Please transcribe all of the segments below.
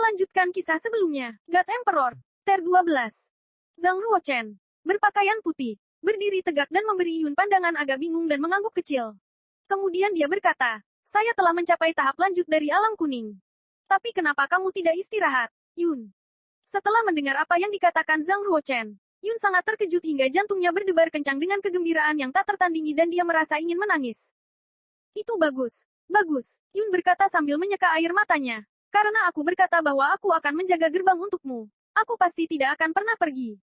Melanjutkan kisah sebelumnya, God Emperor, Ter 12. Zhang Ruochen, berpakaian putih, berdiri tegak dan memberi Yun pandangan agak bingung dan mengangguk kecil. Kemudian dia berkata, saya telah mencapai tahap lanjut dari alam kuning. Tapi kenapa kamu tidak istirahat, Yun? Setelah mendengar apa yang dikatakan Zhang Ruochen, Yun sangat terkejut hingga jantungnya berdebar kencang dengan kegembiraan yang tak tertandingi dan dia merasa ingin menangis. Itu bagus, bagus, Yun berkata sambil menyeka air matanya. Karena aku berkata bahwa aku akan menjaga gerbang untukmu, aku pasti tidak akan pernah pergi.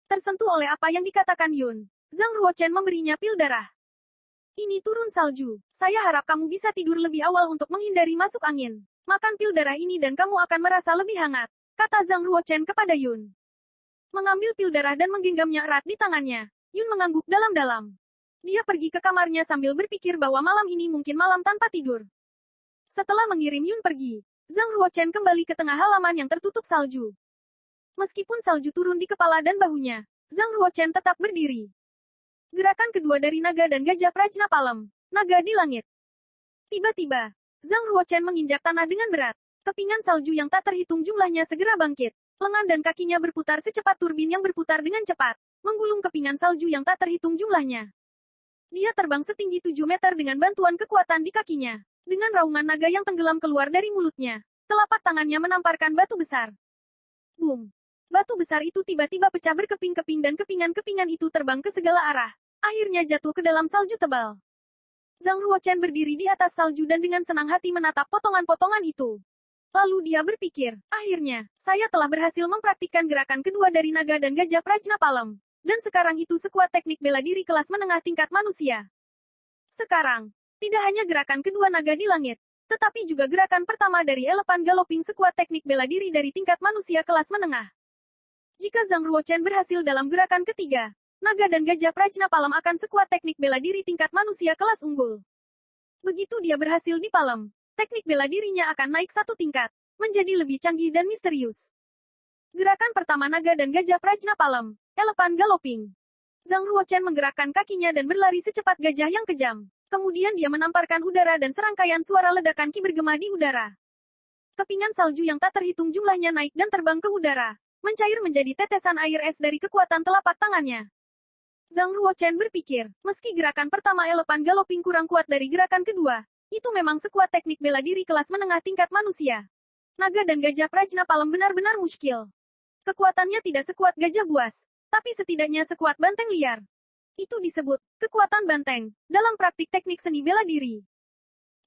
Tersentuh oleh apa yang dikatakan Yun, Zhang Ruochen memberinya pil darah. Ini turun salju, saya harap kamu bisa tidur lebih awal untuk menghindari masuk angin. Makan pil darah ini dan kamu akan merasa lebih hangat, kata Zhang Ruochen kepada Yun. Mengambil pil darah dan menggenggamnya erat di tangannya, Yun mengangguk dalam-dalam. Dia pergi ke kamarnya sambil berpikir bahwa malam ini mungkin malam tanpa tidur. Setelah mengirim Yun pergi, Zhang Ruochen kembali ke tengah halaman yang tertutup salju. Meskipun salju turun di kepala dan bahunya, Zhang Ruochen tetap berdiri. Gerakan kedua dari naga dan gajah Prajna Palem, naga di langit. Tiba-tiba, Zhang Ruochen menginjak tanah dengan berat. Kepingan salju yang tak terhitung jumlahnya segera bangkit. Lengan dan kakinya berputar secepat turbin yang berputar dengan cepat, menggulung kepingan salju yang tak terhitung jumlahnya. Dia terbang setinggi 7 meter dengan bantuan kekuatan di kakinya. Dengan raungan naga yang tenggelam keluar dari mulutnya, telapak tangannya menamparkan batu besar. Boom! Batu besar itu tiba-tiba pecah berkeping-keping dan kepingan-kepingan itu terbang ke segala arah. Akhirnya jatuh ke dalam salju tebal. Zhang Ruochen berdiri di atas salju dan dengan senang hati menatap potongan-potongan itu. Lalu dia berpikir, akhirnya, saya telah berhasil mempraktikkan gerakan kedua dari naga dan gajah Prajna Palem. Dan sekarang itu sekuat teknik bela diri kelas menengah tingkat manusia. Sekarang, tidak hanya gerakan kedua naga di langit, tetapi juga gerakan pertama dari elephant galloping sekuat teknik bela diri dari tingkat manusia kelas menengah. Jika Zhang Ruochen berhasil dalam gerakan ketiga, naga dan gajah Prajna Palem akan sekuat teknik bela diri tingkat manusia kelas unggul. Begitu dia berhasil di Palem, teknik bela dirinya akan naik satu tingkat, menjadi lebih canggih dan misterius. Gerakan pertama naga dan gajah Prajna Palem, elephant galloping. Zhang Ruochen menggerakkan kakinya dan berlari secepat gajah yang kejam. Kemudian dia menamparkan udara dan serangkaian suara ledakan ki bergema di udara. Kepingan salju yang tak terhitung jumlahnya naik dan terbang ke udara, mencair menjadi tetesan air es dari kekuatan telapak tangannya. Zhang Ruochen berpikir, meski gerakan pertama elephant galloping kurang kuat dari gerakan kedua, itu memang sekuat teknik bela diri kelas menengah tingkat manusia. Naga dan gajah Prajna Palem benar-benar muskil. Kekuatannya tidak sekuat gajah buas, tapi setidaknya sekuat banteng liar. Itu disebut kekuatan banteng dalam praktik teknik seni bela diri.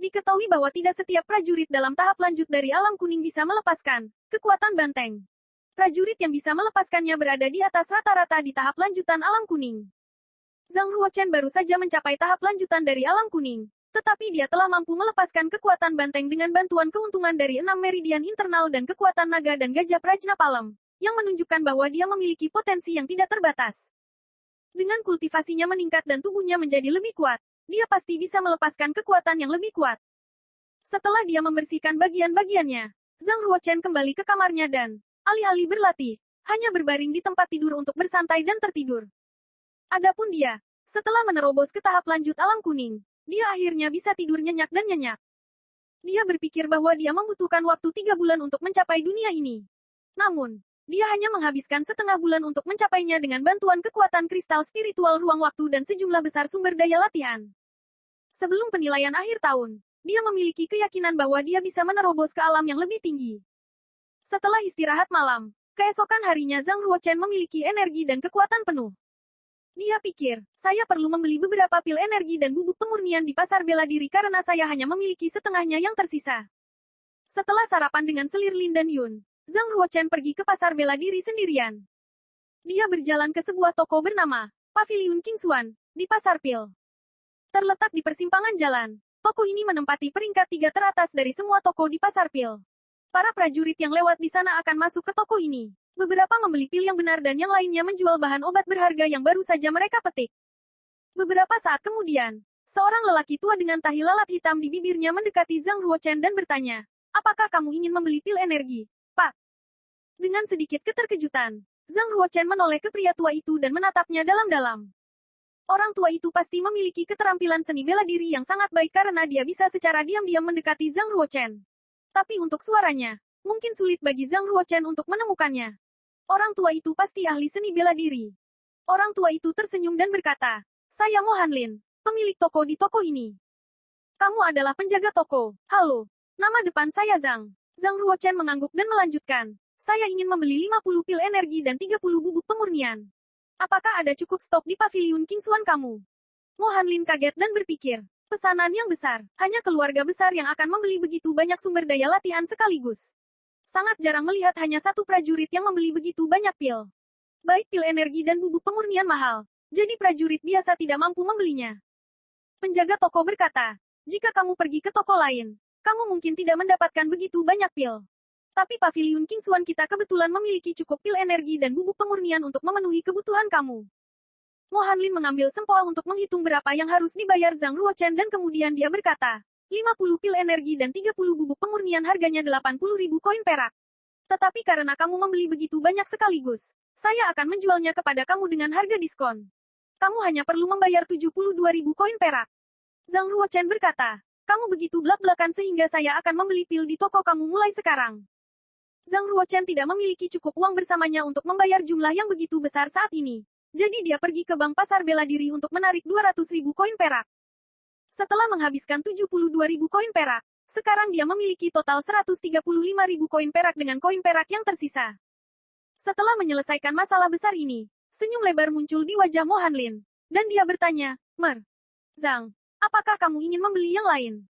Diketahui bahwa tidak setiap prajurit dalam tahap lanjut dari alam kuning bisa melepaskan kekuatan banteng. Prajurit yang bisa melepaskannya berada di atas rata-rata di tahap lanjutan alam kuning. Zhang Ruochen baru saja mencapai tahap lanjutan dari alam kuning, tetapi dia telah mampu melepaskan kekuatan banteng dengan bantuan keuntungan dari 6 meridian internal dan kekuatan naga dan gajah Prajna Palem, yang menunjukkan bahwa dia memiliki potensi yang tidak terbatas. Dengan kultivasinya meningkat dan tubuhnya menjadi lebih kuat, dia pasti bisa melepaskan kekuatan yang lebih kuat. Setelah dia membersihkan bagian-bagiannya, Zhang Ruochen kembali ke kamarnya dan, alih-alih berlatih, hanya berbaring di tempat tidur untuk bersantai dan tertidur. Adapun dia, setelah menerobos ke tahap lanjut alam kuning, dia akhirnya bisa tidur nyenyak dan nyenyak. Dia berpikir bahwa dia membutuhkan waktu 3 bulan untuk mencapai dunia ini. Namun, dia hanya menghabiskan setengah bulan untuk mencapainya dengan bantuan kekuatan kristal spiritual ruang waktu dan sejumlah besar sumber daya latihan. Sebelum penilaian akhir tahun, dia memiliki keyakinan bahwa dia bisa menerobos ke alam yang lebih tinggi. Setelah istirahat malam, keesokan harinya Zhang Ruochen memiliki energi dan kekuatan penuh. Dia pikir, saya perlu membeli beberapa pil energi dan bubuk pemurnian di pasar bela diri karena saya hanya memiliki setengahnya yang tersisa. Setelah sarapan dengan selir Lin dan Yun, Zhang Ruochen pergi ke pasar bela diri sendirian. Dia berjalan ke sebuah toko bernama Pavilion Kingswan, di Pasar Pil. Terletak di persimpangan jalan, toko ini menempati peringkat 3 teratas dari semua toko di Pasar Pil. Para prajurit yang lewat di sana akan masuk ke toko ini. Beberapa membeli pil yang benar dan yang lainnya menjual bahan obat berharga yang baru saja mereka petik. Beberapa saat kemudian, seorang lelaki tua dengan tahi lalat hitam di bibirnya mendekati Zhang Ruochen dan bertanya, apakah kamu ingin membeli pil energi, Pak? Dengan sedikit keterkejutan, Zhang Ruochen menoleh ke pria tua itu dan menatapnya dalam-dalam. Orang tua itu pasti memiliki keterampilan seni bela diri yang sangat baik karena dia bisa secara diam-diam mendekati Zhang Ruochen. Tapi untuk suaranya, Mungkin sulit bagi Zhang Ruochen untuk menemukannya. Orang tua itu pasti ahli seni bela diri. Orang tua itu tersenyum dan berkata, saya Mo Hanlin, pemilik toko di toko ini. Kamu adalah penjaga toko. Halo. Nama depan saya Zhang. Zhang Ruochen mengangguk dan melanjutkan. Saya ingin membeli 50 pil energi dan 30 bubuk pemurnian. Apakah ada cukup stok di paviliun Kingsuan kamu? Mo Hanlin kaget dan berpikir. Pesanan yang besar. Hanya keluarga besar yang akan membeli begitu banyak sumber daya latihan sekaligus. Sangat jarang melihat hanya satu prajurit yang membeli begitu banyak pil. Baik pil energi dan bubuk pemurnian mahal. Jadi prajurit biasa tidak mampu membelinya. Penjaga toko berkata, jika kamu pergi ke toko lain, kamu mungkin tidak mendapatkan begitu banyak pil. Tapi paviliun Kingsuan kita kebetulan memiliki cukup pil energi dan bubuk pemurnian untuk memenuhi kebutuhan kamu. Mo Hanlin mengambil sempoa untuk menghitung berapa yang harus dibayar Zhang Ruochen dan kemudian dia berkata, 50 pil energi dan 30 bubuk pemurnian harganya 80.000 koin perak. Tetapi karena kamu membeli begitu banyak sekaligus, saya akan menjualnya kepada kamu dengan harga diskon. Kamu hanya perlu membayar 72.000 koin perak. Zhang Ruochen berkata, kamu begitu belak-belakan sehingga saya akan membeli pil di toko kamu mulai sekarang. Zhang Ruochen tidak memiliki cukup uang bersamanya untuk membayar jumlah yang begitu besar saat ini. Jadi dia pergi ke bank pasar bela diri untuk menarik 200.000 koin perak. Setelah menghabiskan 72.000 koin perak, sekarang dia memiliki total 135.000 koin perak dengan koin perak yang tersisa. Setelah menyelesaikan masalah besar ini, senyum lebar muncul di wajah Mo Hanlin. Dan dia bertanya, Zhang, apakah kamu ingin membeli yang lain?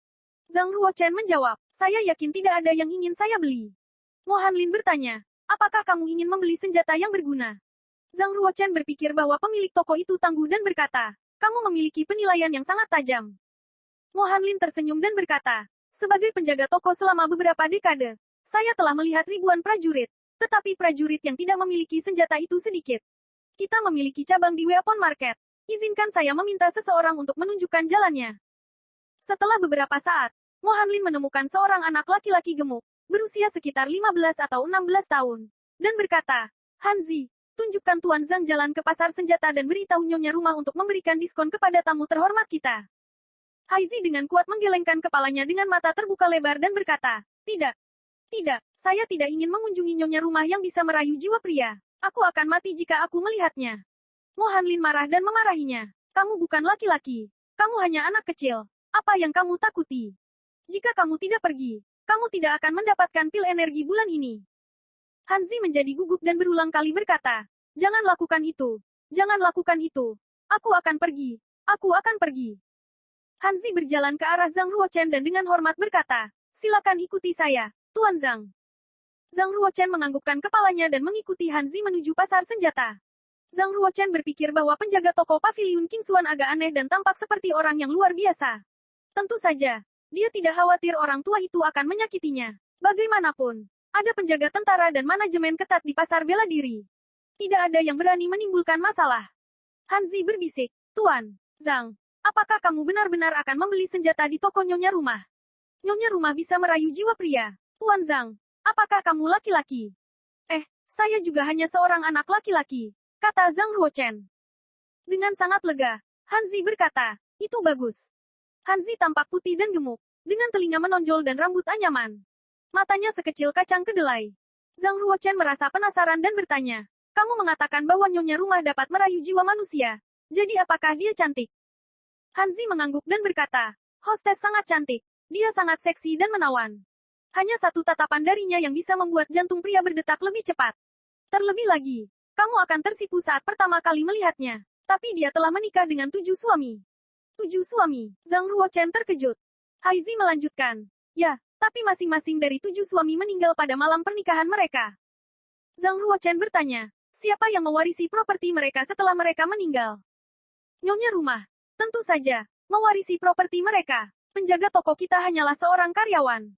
Zhang Ruochen menjawab, saya yakin tidak ada yang ingin saya beli. Mo Hanlin bertanya, apakah kamu ingin membeli senjata yang berguna? Zhang Ruochen berpikir bahwa pemilik toko itu tangguh dan berkata, kamu memiliki penilaian yang sangat tajam. Mo Hanlin tersenyum dan berkata, sebagai penjaga toko selama beberapa dekade, saya telah melihat ribuan prajurit, tetapi prajurit yang tidak memiliki senjata itu sedikit. Kita memiliki cabang di Weapon Market. Izinkan saya meminta seseorang untuk menunjukkan jalannya. Setelah beberapa saat, Mo Hanlin menemukan seorang anak laki-laki gemuk, berusia sekitar 15 atau 16 tahun, dan berkata, Hanzi, tunjukkan Tuan Zhang jalan ke pasar senjata dan beritahu nyonya rumah untuk memberikan diskon kepada tamu terhormat kita. Haizi dengan kuat menggelengkan kepalanya dengan mata terbuka lebar dan berkata, tidak, saya tidak ingin mengunjungi nyonya rumah yang bisa merayu jiwa pria. Aku akan mati jika aku melihatnya. Mo Hanlin marah dan memarahinya. Kamu bukan laki-laki. Kamu hanya anak kecil. Apa yang kamu takuti? Jika kamu tidak pergi, kamu tidak akan mendapatkan pil energi bulan ini. Hanzi menjadi gugup dan berulang kali berkata, jangan lakukan itu. Jangan lakukan itu. Aku akan pergi. Aku akan pergi. Hanzi berjalan ke arah Zhang Ruochen dan dengan hormat berkata, silakan ikuti saya, Tuan Zhang. Zhang Ruochen menganggukkan kepalanya dan mengikuti Hanzi menuju pasar senjata. Zhang Ruochen berpikir bahwa penjaga toko paviliun Kingsuan agak aneh dan tampak seperti orang yang luar biasa. Tentu saja, dia tidak khawatir orang tua itu akan menyakitinya. Bagaimanapun, ada penjaga tentara dan manajemen ketat di pasar bela diri. Tidak ada yang berani menimbulkan masalah. Hanzi berbisik, Tuan Zhang, apakah kamu benar-benar akan membeli senjata di toko nyonya rumah? Nyonya rumah bisa merayu jiwa pria. Tuan Zhang, apakah kamu laki-laki? Saya juga hanya seorang anak laki-laki, kata Zhang Ruochen. Dengan sangat lega, Hanzi berkata, itu bagus. Hanzi tampak putih dan gemuk, dengan telinga menonjol dan rambut anyaman. Matanya sekecil kacang kedelai. Zhang Ruochen merasa penasaran dan bertanya, kamu mengatakan bahwa nyonya rumah dapat merayu jiwa manusia. Jadi apakah dia cantik? Hanzi mengangguk dan berkata, hostess sangat cantik. Dia sangat seksi dan menawan. Hanya satu tatapan darinya yang bisa membuat jantung pria berdetak lebih cepat. Terlebih lagi, kamu akan tersipu saat pertama kali melihatnya. Tapi dia telah menikah dengan 7 suami. 7 suami. Zhang Ruochen terkejut. Haizi melanjutkan. Ya, tapi masing-masing dari 7 suami meninggal pada malam pernikahan mereka. Zhang Ruochen bertanya, siapa yang mewarisi properti mereka setelah mereka meninggal? Nyonya rumah. Tentu saja, mewarisi properti mereka. Penjaga toko kita hanyalah seorang karyawan.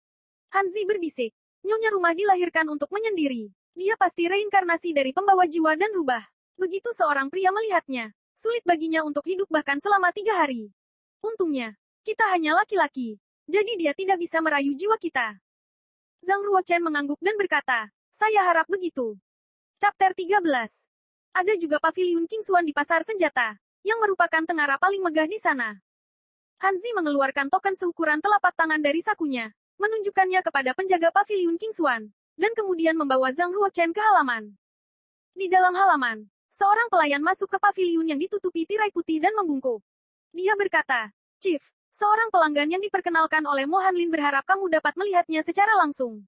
Hanzi berbisik. Nyonya rumah dilahirkan untuk menyendiri. Dia pasti reinkarnasi dari pembawa jiwa dan rubah. Begitu seorang pria melihatnya, sulit baginya untuk hidup bahkan selama 3 hari. Untungnya, kita hanya laki-laki. Jadi dia tidak bisa merayu jiwa kita. Zhang Ruochen mengangguk dan berkata, saya harap begitu. Chapter 13. Ada juga paviliun Kingsuan di pasar senjata, yang merupakan tengara paling megah di sana. Hanzi mengeluarkan token seukuran telapak tangan dari sakunya, menunjukkannya kepada penjaga paviliun Kingsuan. dan kemudian membawa Zhang Ruochen ke halaman. Di dalam halaman, seorang pelayan masuk ke paviliun yang ditutupi tirai putih dan membungkuk. Dia berkata, "Chief, seorang pelanggan yang diperkenalkan oleh Mo Hanlin berharap kamu dapat melihatnya secara langsung."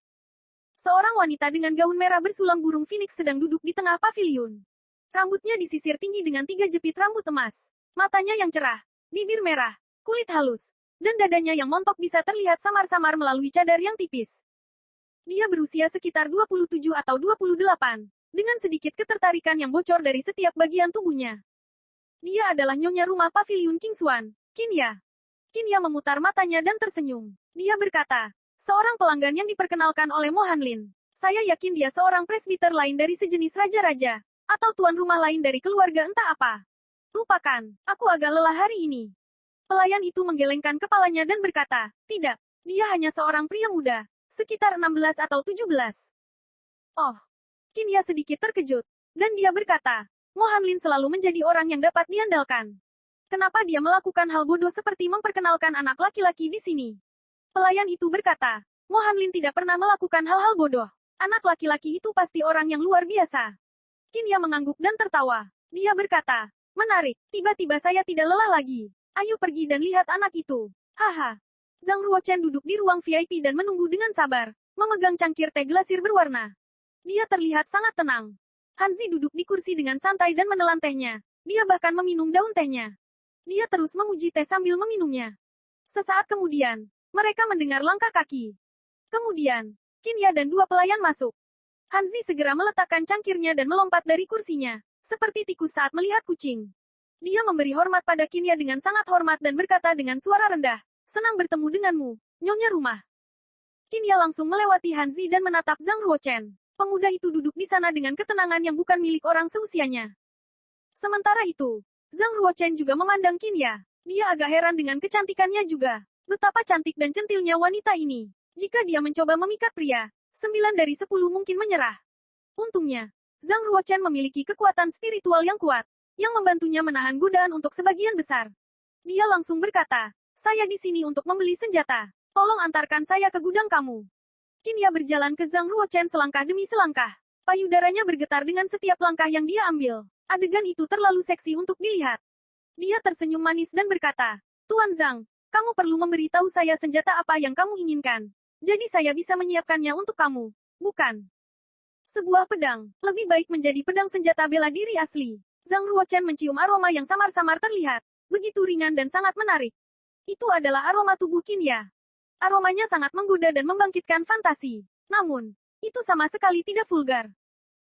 Seorang wanita dengan gaun merah bersulam burung phoenix sedang duduk di tengah paviliun. Rambutnya disisir tinggi dengan 3 jepit rambut emas. Matanya yang cerah, bibir merah, kulit halus, dan dadanya yang montok bisa terlihat samar-samar melalui cadar yang tipis. Dia berusia sekitar 27 atau 28, dengan sedikit ketertarikan yang bocor dari setiap bagian tubuhnya. Dia adalah nyonya rumah paviliun King Xuan, Qinya. Qinya memutar matanya dan tersenyum. Dia berkata, "Seorang pelanggan yang diperkenalkan oleh Mo Hanlin. Saya yakin dia seorang presbiter lain dari sejenis raja-raja, atau tuan rumah lain dari keluarga entah apa. Lupakan, aku agak lelah hari ini." Pelayan itu menggelengkan kepalanya dan berkata, "Tidak, dia hanya seorang pria muda, sekitar 16 atau 17. Oh." Qinya sedikit terkejut, dan dia berkata, "Mo Hanlin selalu menjadi orang yang dapat diandalkan. Kenapa dia melakukan hal bodoh seperti memperkenalkan anak laki-laki di sini?" Pelayan itu berkata, "Mo Hanlin tidak pernah melakukan hal-hal bodoh. Anak laki-laki itu pasti orang yang luar biasa." Qinya mengangguk dan tertawa. Dia berkata, "Menarik, tiba-tiba saya tidak lelah lagi. Ayo pergi dan lihat anak itu." Haha. Zhang Ruochen duduk di ruang VIP dan menunggu dengan sabar, memegang cangkir teh glasir berwarna. Dia terlihat sangat tenang. Hanzi duduk di kursi dengan santai dan menelan tehnya. Dia bahkan meminum daun tehnya. Dia terus memuji teh sambil meminumnya. Sesaat kemudian, mereka mendengar langkah kaki. Kemudian, Qinya dan 2 pelayan masuk. Hanzi segera meletakkan cangkirnya dan melompat dari kursinya, seperti tikus saat melihat kucing. Dia memberi hormat pada Qinya dengan sangat hormat dan berkata dengan suara rendah, "Senang bertemu denganmu, nyonya rumah." Qinya langsung melewati Hanzi dan menatap Zhang Ruochen. Pemuda itu duduk di sana dengan ketenangan yang bukan milik orang seusianya. Sementara itu, Zhang Ruochen juga memandang Qinya. Dia agak heran dengan kecantikannya juga. Betapa cantik dan centilnya wanita ini. Jika dia mencoba memikat pria, 9 dari 10 mungkin menyerah. Untungnya, Zhang Ruochen memiliki kekuatan spiritual yang kuat, yang membantunya menahan godaan untuk sebagian besar. Dia langsung berkata, "Saya di sini untuk membeli senjata. Tolong antarkan saya ke gudang kamu." Qinya berjalan ke Zhang Ruochen selangkah demi selangkah. Payudaranya bergetar dengan setiap langkah yang dia ambil. Adegan itu terlalu seksi untuk dilihat. Dia tersenyum manis dan berkata, "Tuan Zhang, kamu perlu memberitahu saya senjata apa yang kamu inginkan. Jadi saya bisa menyiapkannya untuk kamu, bukan? Sebuah pedang, lebih baik menjadi pedang senjata bela diri asli." Zhang Ruochen mencium aroma yang samar-samar terlihat. Begitu ringan dan sangat menarik. Itu adalah aroma tubuh Qinya. Aromanya sangat menggoda dan membangkitkan fantasi. Namun, itu sama sekali tidak vulgar.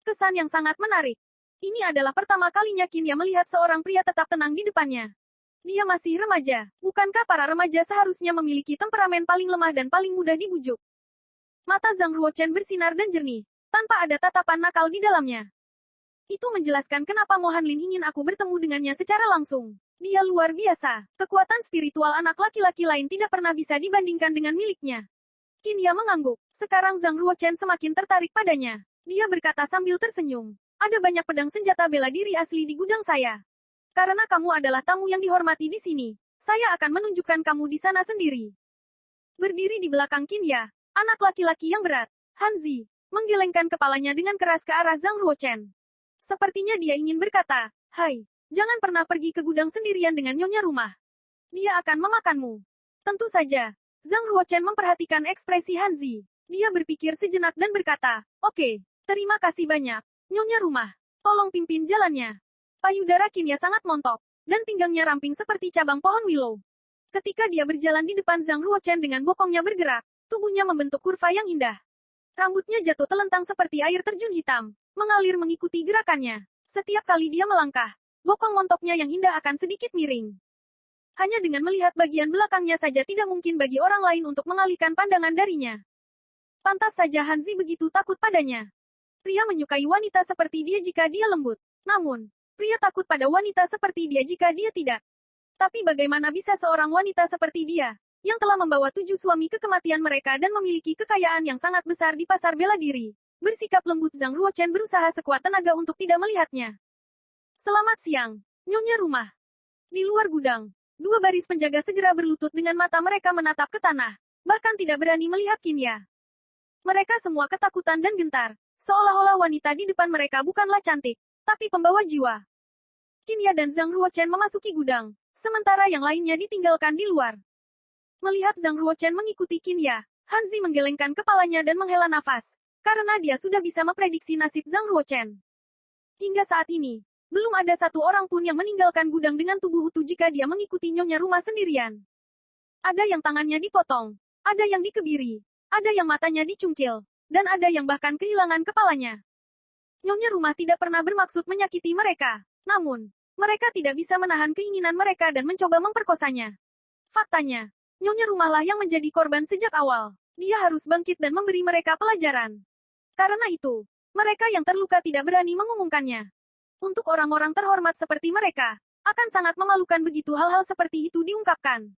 Kesan yang sangat menarik. Ini adalah pertama kalinya Qinya melihat seorang pria tetap tenang di depannya. Dia masih remaja. Bukankah para remaja seharusnya memiliki temperamen paling lemah dan paling mudah dibujuk? Mata Zhang Ruochen bersinar dan jernih, tanpa ada tatapan nakal di dalamnya. Itu menjelaskan kenapa Mo Hanlin ingin aku bertemu dengannya secara langsung. Dia luar biasa. Kekuatan spiritual anak laki-laki lain tidak pernah bisa dibandingkan dengan miliknya. Qinya mengangguk. Sekarang Zhang Ruochen semakin tertarik padanya. Dia berkata sambil tersenyum, "Ada banyak pedang senjata bela diri asli di gudang saya. Karena kamu adalah tamu yang dihormati di sini, saya akan menunjukkan kamu di sana sendiri." Berdiri di belakang Qinya, anak laki-laki yang berat, Hanzi, menggelengkan kepalanya dengan keras ke arah Zhang Ruochen. Sepertinya dia ingin berkata, "Hai, jangan pernah pergi ke gudang sendirian dengan nyonya rumah. Dia akan memakanmu." Tentu saja, Zhang Ruochen memperhatikan ekspresi Hanzi. Dia berpikir sejenak dan berkata, "Oke, terima kasih banyak, nyonya rumah. Tolong pimpin jalannya." Payudara Qinya sangat montok, dan pinggangnya ramping seperti cabang pohon willow. Ketika dia berjalan di depan Zhang Ruochen dengan bokongnya bergerak, tubuhnya membentuk kurva yang indah. Rambutnya jatuh telentang seperti air terjun hitam, mengalir mengikuti gerakannya. Setiap kali dia melangkah, bokong montoknya yang indah akan sedikit miring. Hanya dengan melihat bagian belakangnya saja tidak mungkin bagi orang lain untuk mengalihkan pandangan darinya. Pantas saja Hanzi begitu takut padanya. Pria menyukai wanita seperti dia jika dia lembut. Namun, pria takut pada wanita seperti dia jika dia tidak. Tapi bagaimana bisa seorang wanita seperti dia, yang telah membawa 7 suami ke kematian mereka dan memiliki kekayaan yang sangat besar di pasar bela diri, bersikap lembut? Zhang Ruochen berusaha sekuat tenaga untuk tidak melihatnya. "Selamat siang, nyonya rumah." Di luar gudang, 2 baris penjaga segera berlutut dengan mata mereka menatap ke tanah, bahkan tidak berani melihat Qinya. Mereka semua ketakutan dan gentar, seolah-olah wanita di depan mereka bukanlah cantik, tapi pembawa jiwa. Qinya dan Zhang Ruochen memasuki gudang, sementara yang lainnya ditinggalkan di luar. Melihat Zhang Ruochen mengikuti Qinya, Hanzi menggelengkan kepalanya dan menghela nafas, karena dia sudah bisa memprediksi nasib Zhang Ruochen. Hingga saat ini, belum ada satu orang pun yang meninggalkan gudang dengan tubuh utuh jika dia mengikuti nyonya rumah sendirian. Ada yang tangannya dipotong, ada yang dikebiri, ada yang matanya dicungkil, dan ada yang bahkan kehilangan kepalanya. Nyonya rumah tidak pernah bermaksud menyakiti mereka, namun, mereka tidak bisa menahan keinginan mereka dan mencoba memperkosanya. Faktanya, nyonya rumahlah yang menjadi korban sejak awal. Dia harus bangkit dan memberi mereka pelajaran. Karena itu, mereka yang terluka tidak berani mengumumkannya. Untuk orang-orang terhormat seperti mereka, akan sangat memalukan begitu hal-hal seperti itu diungkapkan.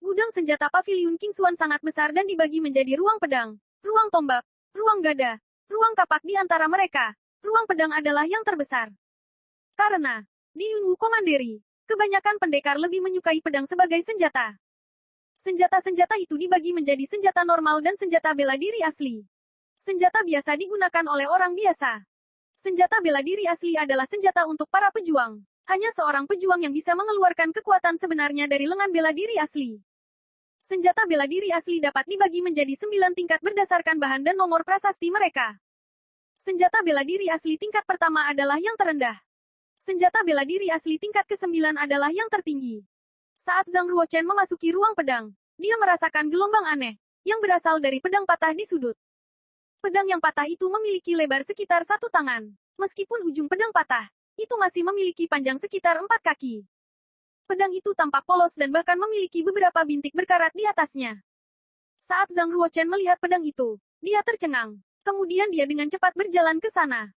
Gudang senjata Paviliun Kingsuan sangat besar dan dibagi menjadi ruang pedang, ruang tombak, ruang gada, ruang kapak di antara mereka. Ruang pedang adalah yang terbesar. Karena, di Yunwu Commandery, kebanyakan pendekar lebih menyukai pedang sebagai senjata. Senjata-senjata itu dibagi menjadi senjata normal dan senjata bela diri asli. Senjata biasa digunakan oleh orang biasa. Senjata bela diri asli adalah senjata untuk para pejuang. Hanya seorang pejuang yang bisa mengeluarkan kekuatan sebenarnya dari lengan bela diri asli. Senjata bela diri asli dapat dibagi menjadi 9 tingkat berdasarkan bahan dan nomor prasasti mereka. Senjata bela diri asli tingkat pertama adalah yang terendah. Senjata bela diri asli tingkat ke-9 adalah yang tertinggi. Saat Zhang Ruochen memasuki ruang pedang, dia merasakan gelombang aneh, yang berasal dari pedang patah di sudut. Pedang yang patah itu memiliki lebar sekitar 1 tangan. Meskipun ujung pedang patah, itu masih memiliki panjang sekitar 4 kaki. Pedang itu tampak polos dan bahkan memiliki beberapa bintik berkarat di atasnya. Saat Zhang Ruochen melihat pedang itu, dia tercengang. Kemudian dia dengan cepat berjalan ke sana.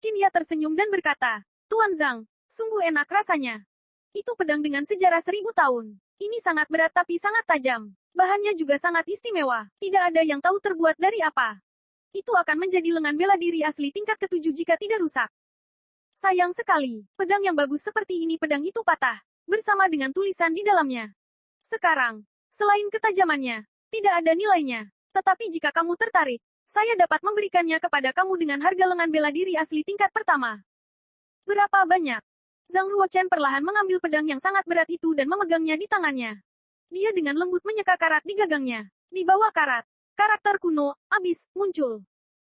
Qinya tersenyum dan berkata, "Tuan Zhang, sungguh enak rasanya. Itu pedang dengan sejarah 1000 tahun. Ini sangat berat tapi sangat tajam. Bahannya juga sangat istimewa. Tidak ada yang tahu terbuat dari apa. Itu akan menjadi lengan bela diri asli tingkat ke-7 jika tidak rusak. Sayang sekali, pedang yang bagus seperti ini pedang itu patah, bersama dengan tulisan di dalamnya. Sekarang, selain ketajamannya, tidak ada nilainya. Tetapi jika kamu tertarik, saya dapat memberikannya kepada kamu dengan harga lengan bela diri asli tingkat pertama." "Berapa banyak?" Zhang Ruochen perlahan mengambil pedang yang sangat berat itu dan memegangnya di tangannya. Dia dengan lembut menyeka karat di gagangnya. Di bawah karat, karakter kuno, abis, muncul.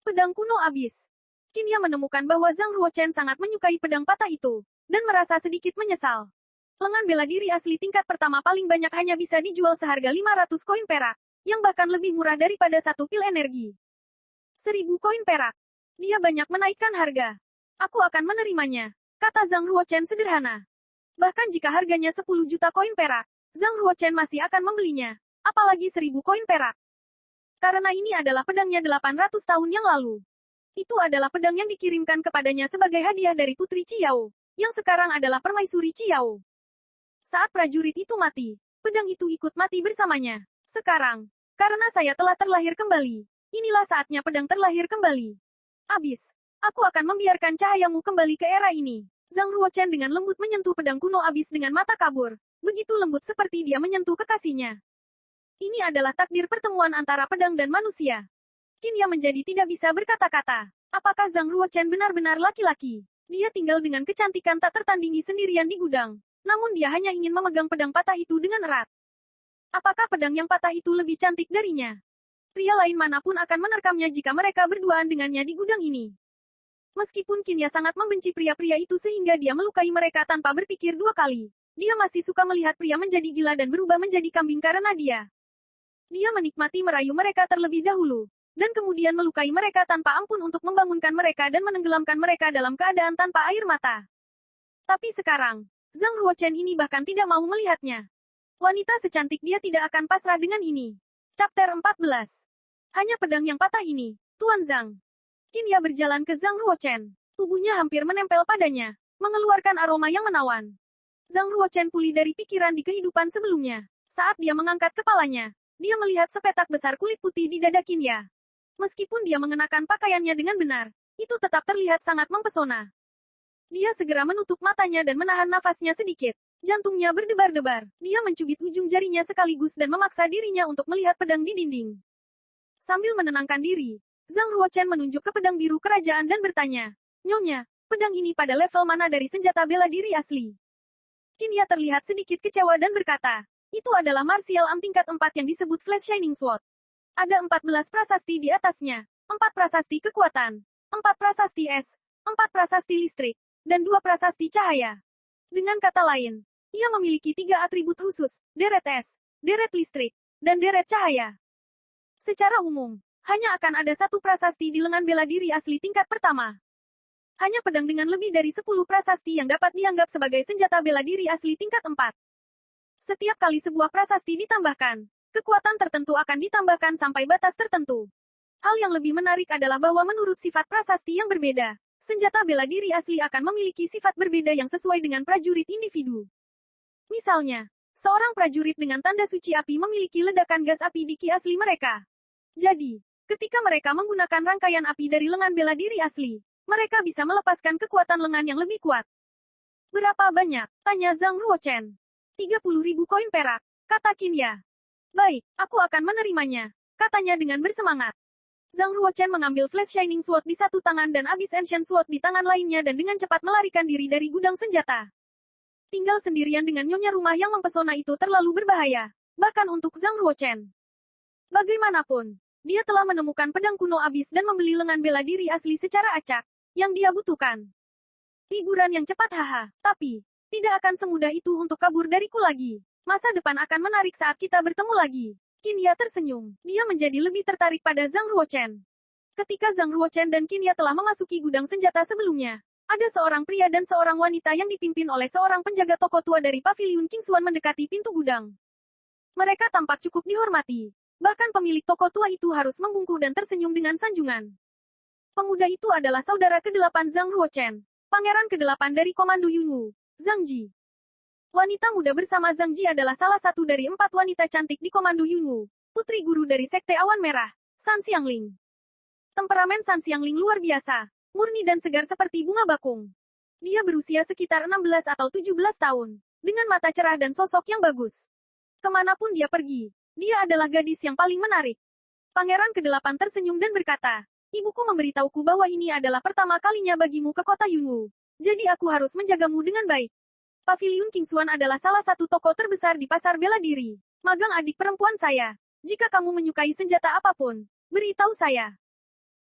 Pedang kuno abis. Qinya menemukan bahwa Zhang Ruochen sangat menyukai pedang patah itu, dan merasa sedikit menyesal. Lengan bela diri asli tingkat pertama paling banyak hanya bisa dijual seharga 500 koin perak, yang bahkan lebih murah daripada 1 pil energi. 1000 koin perak. Dia banyak menaikkan harga. "Aku akan menerimanya," kata Zhang Ruochen sederhana. Bahkan jika harganya 10 juta koin perak, Zhang Ruochen masih akan membelinya. Apalagi 1000 koin perak. Karena ini adalah pedangnya 800 tahun yang lalu. Itu adalah pedang yang dikirimkan kepadanya sebagai hadiah dari Putri Qiao, yang sekarang adalah Permaisuri Qiao. Saat prajurit itu mati, pedang itu ikut mati bersamanya. Sekarang, karena saya telah terlahir kembali, inilah saatnya pedang terlahir kembali. Abis. Aku akan membiarkan cahayamu kembali ke era ini. Zhang Ruochen dengan lembut menyentuh pedang kuno abis dengan mata kabur. Begitu lembut seperti dia menyentuh kekasihnya. Ini adalah takdir pertemuan antara pedang dan manusia. Qinya menjadi tidak bisa berkata-kata. Apakah Zhang Ruochen benar-benar laki-laki? Dia tinggal dengan kecantikan tak tertandingi sendirian di gudang. Namun dia hanya ingin memegang pedang patah itu dengan erat. Apakah pedang yang patah itu lebih cantik darinya? Pria lain manapun akan menerkamnya jika mereka berduaan dengannya di gudang ini. Meskipun Qinya sangat membenci pria-pria itu sehingga dia melukai mereka tanpa berpikir 2 kali, dia masih suka melihat pria menjadi gila dan berubah menjadi kambing karena dia. Dia menikmati merayu mereka terlebih dahulu, dan kemudian melukai mereka tanpa ampun untuk membangunkan mereka dan menenggelamkan mereka dalam keadaan tanpa air mata. Tapi sekarang, Zhang Ruochen ini bahkan tidak mau melihatnya. Wanita secantik dia tidak akan pasrah dengan ini. Chapter 14. Hanya pedang yang patah ini, Tuan Zhang. Qinya berjalan ke Zhang Ruochen. Tubuhnya hampir menempel padanya, mengeluarkan aroma yang menawan. Zhang Ruochen pulih dari pikiran di kehidupan sebelumnya. Saat dia mengangkat kepalanya, dia melihat sepetak besar kulit putih di dada Qinya. Meskipun dia mengenakan pakaiannya dengan benar, itu tetap terlihat sangat mempesona. Dia segera menutup matanya dan menahan nafasnya sedikit. Jantungnya berdebar-debar. Dia mencubit ujung jarinya sekaligus dan memaksa dirinya untuk melihat pedang di dinding. Sambil menenangkan diri, Zhang Ruochen menunjuk ke pedang biru kerajaan dan bertanya, "Nyonya, pedang ini pada level mana dari senjata bela diri asli?" Qinya terlihat sedikit kecewa dan berkata, "Itu adalah martial arm tingkat 4 yang disebut Flash Shining Sword. Ada 14 prasasti di atasnya, 4 prasasti kekuatan, 4 prasasti es, 4 prasasti listrik, dan 2 prasasti cahaya. Dengan kata lain, ia memiliki 3 atribut khusus, deret es, deret listrik, dan deret cahaya. Secara umum, hanya akan ada 1 prasasti di lengan bela diri asli tingkat pertama. Hanya pedang dengan lebih dari 10 prasasti yang dapat dianggap sebagai senjata bela diri asli tingkat 4. Setiap kali sebuah prasasti ditambahkan, kekuatan tertentu akan ditambahkan sampai batas tertentu. Hal yang lebih menarik adalah bahwa menurut sifat prasasti yang berbeda, senjata bela diri asli akan memiliki sifat berbeda yang sesuai dengan prajurit individu. Misalnya, seorang prajurit dengan tanda suci api memiliki ledakan gas api di ki asli mereka. Jadi, ketika mereka menggunakan rangkaian api dari lengan bela diri asli, mereka bisa melepaskan kekuatan lengan yang lebih kuat. "Berapa banyak?" tanya Zhang Ruochen. 30.000 koin perak, kata Qinya. "Baik, aku akan menerimanya," katanya dengan bersemangat. Zhang Ruochen mengambil Flash Shining Sword di satu tangan dan Abyss Ancient Sword di tangan lainnya dan dengan cepat melarikan diri dari gudang senjata. Tinggal sendirian dengan nyonya rumah yang mempesona itu terlalu berbahaya, bahkan untuk Zhang Ruochen. Bagaimanapun, dia telah menemukan pedang kuno Abyss dan membeli lengan bela diri asli secara acak, yang dia butuhkan. Hiburan yang cepat haha, tapi, tidak akan semudah itu untuk kabur dariku lagi. Masa depan akan menarik saat kita bertemu lagi. Qinya tersenyum. Dia menjadi lebih tertarik pada Zhang Ruochen. Ketika Zhang Ruochen dan Qinya telah memasuki gudang senjata sebelumnya, ada seorang pria dan seorang wanita yang dipimpin oleh seorang penjaga toko tua dari paviliun Kingshuan mendekati pintu gudang. Mereka tampak cukup dihormati. Bahkan pemilik toko tua itu harus membungkuk dan tersenyum dengan sanjungan. Pemuda itu adalah saudara ke-8 Zhang Ruochen, pangeran ke-8 dari Komando Yunwu, Zhang Ji. Wanita muda bersama Zhang Ji adalah salah satu dari 4 wanita cantik di Komando Yunwu, putri guru dari Sekte Awan Merah, San Xiangling. Temperamen San Xiangling luar biasa, murni dan segar seperti bunga bakung. Dia berusia sekitar 16 atau 17 tahun, dengan mata cerah dan sosok yang bagus. Kemanapun dia pergi, dia adalah gadis yang paling menarik. Pangeran ke-8 tersenyum dan berkata, "Ibuku memberitahuku bahwa ini adalah pertama kalinya bagimu ke kota Yunwu. Jadi aku harus menjagamu dengan baik. Paviliun Kingshuan adalah salah satu toko terbesar di pasar bela diri. Magang adik perempuan saya. Jika kamu menyukai senjata apapun, beritahu saya."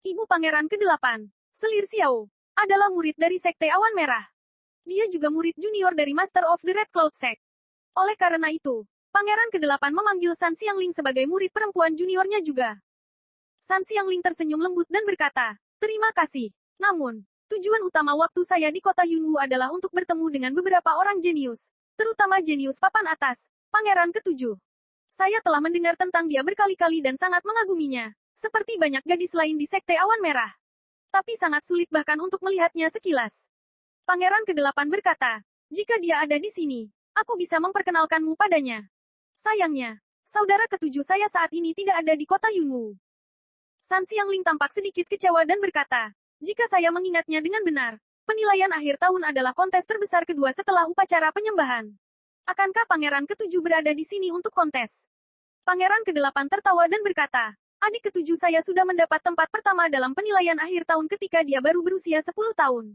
Ibu Pangeran ke-8, Selir Xiao, adalah murid dari Sekte Awan Merah. Dia juga murid junior dari Master of the Red Cloud Sect. Oleh karena itu, Pangeran ke-8 memanggil San Xiangling sebagai murid perempuan juniornya juga. San Xiangling tersenyum lembut dan berkata, "Terima kasih. Namun, tujuan utama waktu saya di kota Yunwu adalah untuk bertemu dengan beberapa orang jenius, terutama jenius papan atas, Pangeran ke-7. Saya telah mendengar tentang dia berkali-kali dan sangat mengaguminya, seperti banyak gadis lain di Sekte Awan Merah. Tapi sangat sulit bahkan untuk melihatnya sekilas." Pangeran ke-8 berkata, "Jika dia ada di sini, aku bisa memperkenalkanmu padanya. Sayangnya, saudara ke-7 saya saat ini tidak ada di kota Yunwu." San Xiangling tampak sedikit kecewa dan berkata, "Jika saya mengingatnya dengan benar, penilaian akhir tahun adalah kontes terbesar kedua setelah upacara penyembahan. Akankah Pangeran ke-7 berada di sini untuk kontes?" Pangeran ke-8 tertawa dan berkata, "Adik ke-7 saya sudah mendapat tempat pertama dalam penilaian akhir tahun ketika dia baru berusia 10 tahun.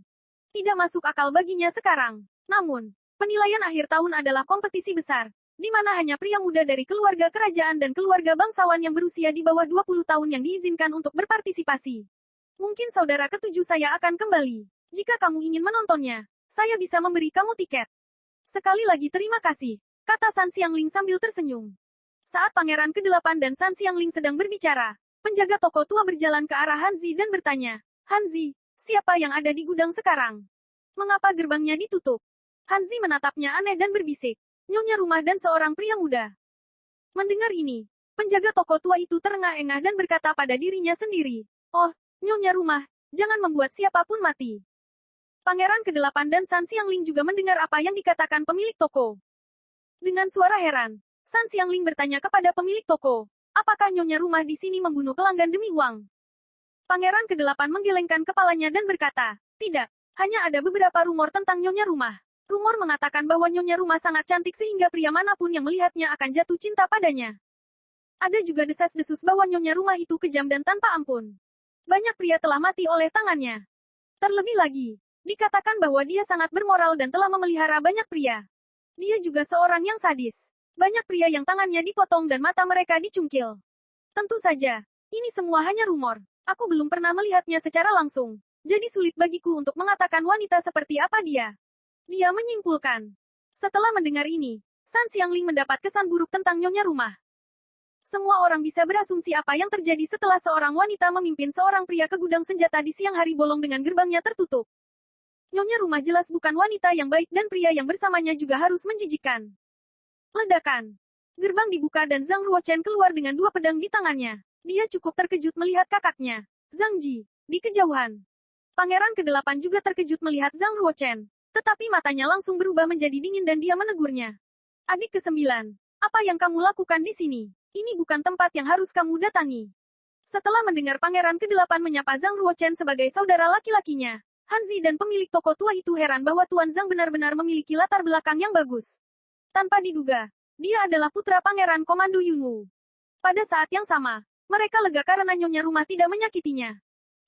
Tidak masuk akal baginya sekarang. Namun, penilaian akhir tahun adalah kompetisi besar, di mana hanya pria muda dari keluarga kerajaan dan keluarga bangsawan yang berusia di bawah 20 tahun yang diizinkan untuk berpartisipasi. Mungkin saudara ke-7 saya akan kembali. Jika kamu ingin menontonnya, saya bisa memberi kamu tiket." "Sekali lagi terima kasih," kata San Xiangling sambil tersenyum. Saat Pangeran ke-8 dan San Xiangling sedang berbicara, penjaga toko tua berjalan ke arah Hanzi dan bertanya, "Hanzi, siapa yang ada di gudang sekarang? Mengapa gerbangnya ditutup?" Hanzi menatapnya aneh dan berbisik, "Nyonya rumah dan seorang pria muda." Mendengar ini, penjaga toko tua itu terengah-engah dan berkata pada dirinya sendiri, "Oh, Nyonya rumah, jangan membuat siapapun mati." Pangeran ke-8 dan San Xiangling juga mendengar apa yang dikatakan pemilik toko. Dengan suara heran, San Xiangling bertanya kepada pemilik toko, "Apakah Nyonya rumah di sini membunuh pelanggan demi uang?" Pangeran ke-8 menggelengkan kepalanya dan berkata, "Tidak, hanya ada beberapa rumor tentang Nyonya rumah. Rumor mengatakan bahwa Nyonya rumah sangat cantik sehingga pria manapun yang melihatnya akan jatuh cinta padanya." Ada juga desas-desus bahwa nyonya rumah itu kejam dan tanpa ampun. Banyak pria telah mati oleh tangannya. Terlebih lagi, dikatakan bahwa dia sangat bermoral dan telah memelihara banyak pria. Dia juga seorang yang sadis. Banyak pria yang tangannya dipotong dan mata mereka dicungkil. Tentu saja, ini semua hanya rumor. Aku belum pernah melihatnya secara langsung. Jadi sulit bagiku untuk mengatakan wanita seperti apa dia. Dia menyimpulkan. Setelah mendengar ini, San Xiangling mendapat kesan buruk tentang nyonya rumah. Semua orang bisa berasumsi apa yang terjadi setelah seorang wanita memimpin seorang pria ke gudang senjata di siang hari bolong dengan gerbangnya tertutup. Nyonya rumah jelas bukan wanita yang baik dan pria yang bersamanya juga harus menjijikkan. Ledakan. Gerbang dibuka dan Zhang Ruochen keluar dengan dua pedang di tangannya. Dia cukup terkejut melihat kakaknya, Zhang Ji, di kejauhan. Pangeran ke-8 juga terkejut melihat Zhang Ruochen. Tetapi matanya langsung berubah menjadi dingin dan dia menegurnya. Adik ke-9, apa yang kamu lakukan di sini? Ini bukan tempat yang harus kamu datangi. Setelah mendengar Pangeran ke-8 menyapa Zhang Ruochen sebagai saudara laki-lakinya, Hanzi dan pemilik toko tua itu heran bahwa Tuan Zhang benar-benar memiliki latar belakang yang bagus. Tanpa diduga, dia adalah putra Pangeran Komando Yunwu. Pada saat yang sama, mereka lega karena nyonya rumah tidak menyakitinya.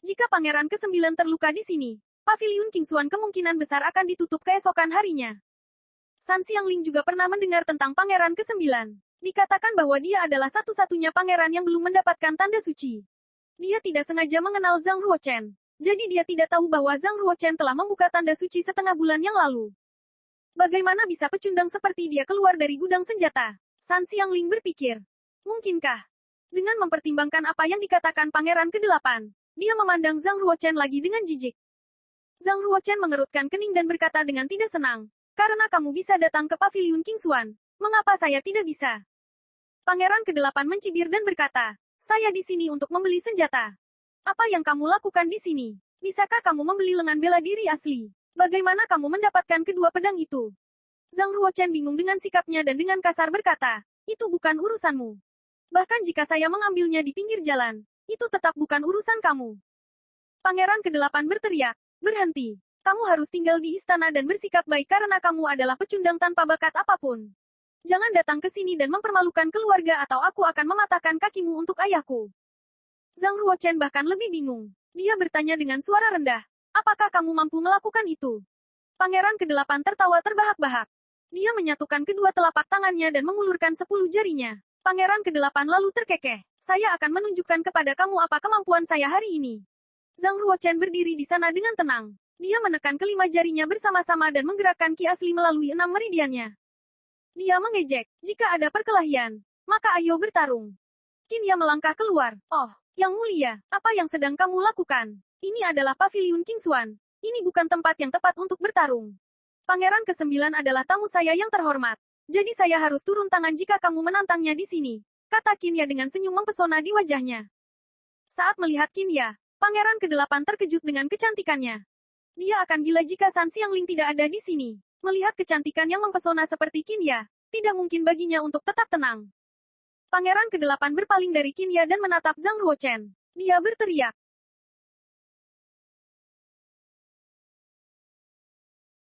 Jika Pangeran ke-9 terluka di sini, Paviliun Kingxuan kemungkinan besar akan ditutup keesokan harinya. San Xiangling juga pernah mendengar tentang Pangeran ke-9. Dikatakan bahwa dia adalah satu-satunya pangeran yang belum mendapatkan tanda suci. Dia tidak sengaja mengenal Zhang Ruochen. Jadi dia tidak tahu bahwa Zhang Ruochen telah membuka tanda suci setengah bulan yang lalu. Bagaimana bisa pecundang seperti dia keluar dari gudang senjata? San Xiangling berpikir. Mungkinkah? Dengan mempertimbangkan apa yang dikatakan Pangeran ke-8, dia memandang Zhang Ruochen lagi dengan jijik. Zhang Ruochen mengerutkan kening dan berkata dengan tidak senang. Karena kamu bisa datang ke Paviliun Kingxuan, mengapa saya tidak bisa? Pangeran ke-8 mencibir dan berkata, saya di sini untuk membeli senjata. Apa yang kamu lakukan di sini? Bisakah kamu membeli lengan bela diri asli? Bagaimana kamu mendapatkan kedua pedang itu? Zhang Ruochen bingung dengan sikapnya dan dengan kasar berkata, itu bukan urusanmu. Bahkan jika saya mengambilnya di pinggir jalan, itu tetap bukan urusan kamu. Pangeran ke-8 berteriak, berhenti. Kamu harus tinggal di istana dan bersikap baik karena kamu adalah pecundang tanpa bakat apapun. Jangan datang ke sini dan mempermalukan keluarga atau aku akan mematahkan kakimu untuk ayahku. Zhang Ruochen bahkan lebih bingung. Dia bertanya dengan suara rendah, apakah kamu mampu melakukan itu? Pangeran ke-8 tertawa terbahak-bahak. Dia menyatukan kedua telapak tangannya dan mengulurkan 10 jarinya. Pangeran ke-8 lalu terkekeh. Saya akan menunjukkan kepada kamu apa kemampuan saya hari ini. Zhang Ruochen berdiri di sana dengan tenang. Dia menekan kelima jarinya bersama-sama dan menggerakkan ki asli melalui 6 meridiannya. Dia mengejek, jika ada perkelahian, maka ayo bertarung. Qinya melangkah keluar. Oh, Yang Mulia, apa yang sedang kamu lakukan? Ini adalah Paviliun Kingxuan. Ini bukan tempat yang tepat untuk bertarung. Pangeran ke-9 adalah tamu saya yang terhormat. Jadi saya harus turun tangan jika kamu menantangnya di sini, kata Qinya dengan senyum mempesona di wajahnya. Saat melihat Qinya, Pangeran ke-8 terkejut dengan kecantikannya. Dia akan gila jika San Xiangling tidak ada di sini. Melihat kecantikan yang mempesona seperti Qinya, tidak mungkin baginya untuk tetap tenang. Pangeran ke-8 berpaling dari Qinya dan menatap Zhang Ruochen. Dia berteriak,